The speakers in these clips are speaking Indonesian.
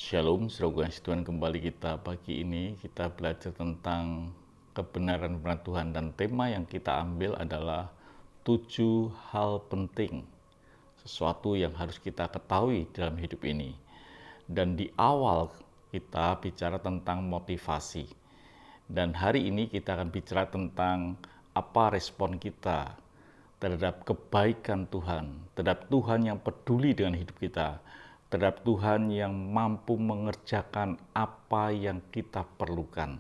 Shalom, saudara yang Tuhan, kembali kita pagi ini kita belajar tentang kebenaran Tuhan, dan tema yang kita ambil adalah 7 hal penting, sesuatu yang harus kita ketahui dalam hidup ini. Dan di awal kita bicara tentang motivasi, dan hari ini kita akan bicara tentang apa respon kita terhadap kebaikan Tuhan, terhadap Tuhan yang peduli dengan hidup kita, terhadap Tuhan yang mampu mengerjakan apa yang kita perlukan.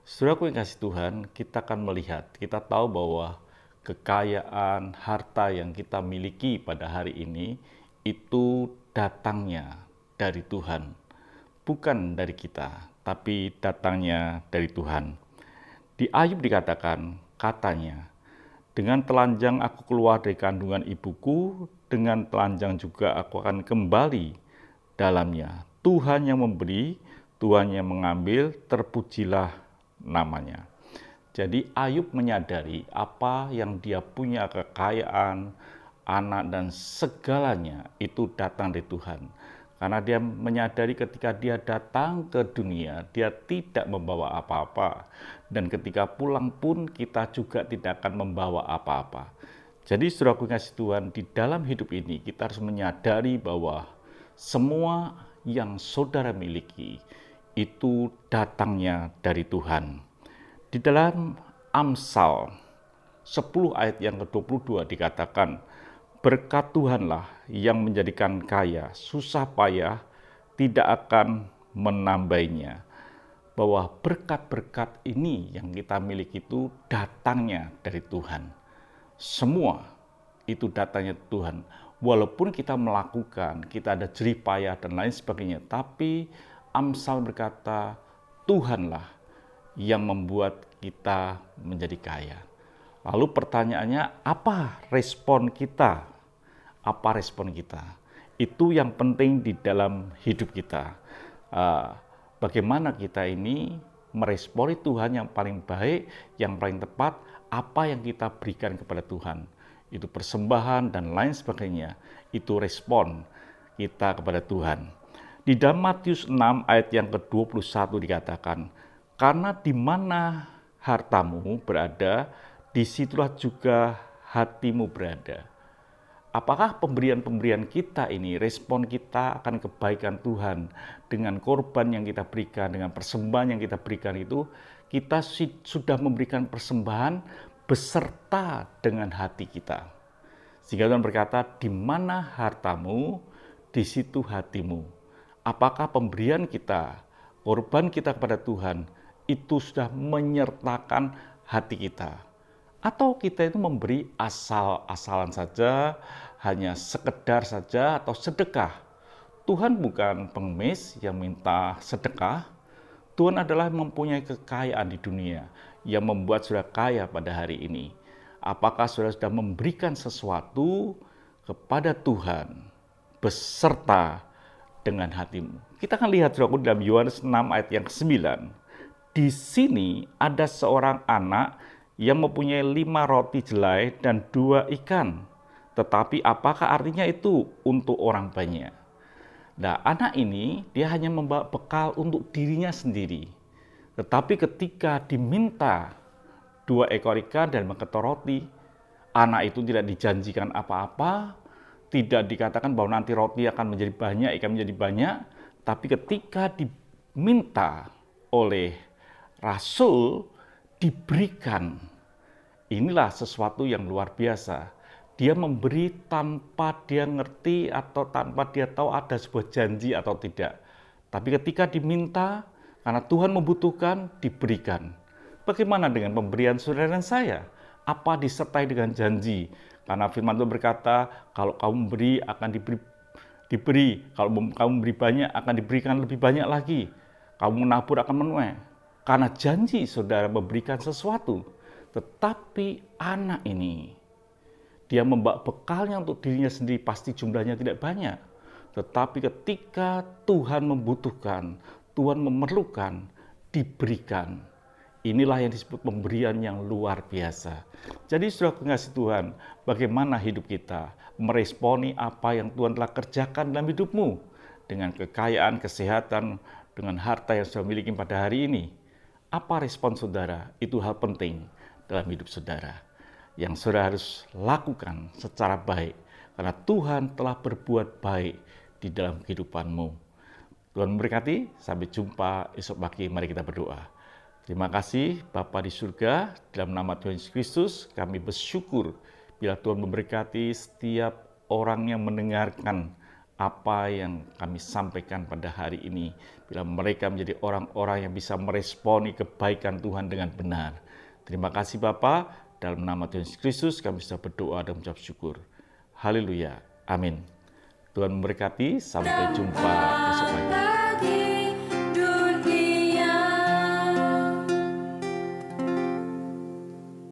Saudaraku yang kasih Tuhan, kita akan melihat, kita tahu bahwa kekayaan, harta yang kita miliki pada hari ini, itu datangnya dari Tuhan. Bukan dari kita, tapi datangnya dari Tuhan. Di Ayub dikatakan, katanya, dengan telanjang aku keluar dari kandungan ibuku, dengan telanjang juga aku akan kembali dalamnya. Tuhan yang memberi, Tuhan yang mengambil, terpujilah namanya. Jadi Ayub menyadari apa yang dia punya, kekayaan, anak dan segalanya itu datang dari Tuhan. Karena dia menyadari ketika dia datang ke dunia, dia tidak membawa apa-apa. Dan ketika pulang pun kita juga tidak akan membawa apa-apa. Jadi saudaraku kasih Tuhan, di dalam hidup ini kita harus menyadari bahwa semua yang saudara miliki itu datangnya dari Tuhan. Di dalam Amsal 10 ayat yang ke-22 dikatakan, berkat Tuhanlah yang menjadikan kaya, susah payah tidak akan menambahnya. Bahwa berkat-berkat ini yang kita miliki itu datangnya dari Tuhan. Semua itu datangnya Tuhan. Walaupun kita melakukan, kita ada jerih payah dan lain sebagainya, tapi Amsal berkata, Tuhanlah yang membuat kita menjadi kaya. Lalu pertanyaannya, apa respon kita? Apa respon kita? Itu yang penting di dalam hidup kita. Bagaimana kita ini meresponi Tuhan yang paling baik, yang paling tepat, apa yang kita berikan kepada Tuhan. Itu persembahan dan lain sebagainya. Itu respon kita kepada Tuhan. Di dalam Matius 6 ayat yang ke-21 dikatakan, karena di mana hartamu berada, disitulah juga hatimu berada. Apakah pemberian-pemberian kita ini, respon kita akan kebaikan Tuhan dengan korban yang kita berikan, dengan persembahan yang kita berikan itu, kita sudah memberikan persembahan beserta dengan hati kita. Sehingga Tuhan berkata, di mana hartamu, di situ hatimu. Apakah pemberian kita, korban kita kepada Tuhan, itu sudah menyertakan hati kita? Atau kita itu memberi asal-asalan saja, hanya sekedar saja, atau sedekah. Tuhan bukan pengemis yang minta sedekah. Tuhan adalah mempunyai kekayaan di dunia yang membuat saudara kaya pada hari ini. Apakah saudara sudah memberikan sesuatu kepada Tuhan beserta dengan hatimu? Kita akan lihat saudara dalam Yohanes 6 ayat yang ke-9. Di sini ada seorang anak yang mempunyai 5 roti jelai dan 2 ikan. Tetapi apakah artinya itu untuk orang banyak? Nah, anak ini dia hanya membawa bekal untuk dirinya sendiri. Tetapi ketika diminta 2 ekor ikan dan 4 roti, anak itu tidak dijanjikan apa-apa, tidak dikatakan bahwa nanti roti akan menjadi banyak, ikan menjadi banyak, tapi ketika diminta oleh Rasul, diberikan. Inilah sesuatu yang luar biasa. Dia memberi tanpa dia ngerti atau tanpa dia tahu ada sebuah janji atau tidak. Tapi ketika diminta, karena Tuhan membutuhkan, diberikan. Bagaimana dengan pemberian saudara dan saya? Apa disertai dengan janji? Karena firman Tuhan berkata, kalau kamu beri akan diberi. Kalau kamu beri banyak akan diberikan lebih banyak lagi. Kamu menabur akan menuai. Karena janji saudara memberikan sesuatu. Tetapi anak ini, dia membawa bekalnya untuk dirinya sendiri, pasti jumlahnya tidak banyak. Tetapi ketika Tuhan membutuhkan, Tuhan memerlukan, diberikan. Inilah yang disebut pemberian yang luar biasa. Jadi saudara kekasih Tuhan, bagaimana hidup kita meresponi apa yang Tuhan telah kerjakan dalam hidupmu. dengan kekayaan, kesehatan, dengan harta yang saudara miliki pada hari ini. Apa respon saudara? Itu hal penting dalam hidup saudara. Yang saudara harus lakukan secara baik. Karena Tuhan telah berbuat baik di dalam kehidupanmu. Tuhan memberkati, sampai jumpa esok pagi, mari kita berdoa. Terima kasih Bapa di surga, dalam nama Tuhan Yesus Kristus kami bersyukur bila Tuhan memberkati setiap orang yang mendengarkan apa yang kami sampaikan pada hari ini. Bila mereka menjadi orang-orang yang bisa meresponi kebaikan Tuhan dengan benar. Terima kasih Bapa, dalam nama Tuhan Yesus Kristus kami sudah berdoa dan mengucap syukur. Haleluya, amin. Tuhan memberkati, sampai jumpa esok pagi.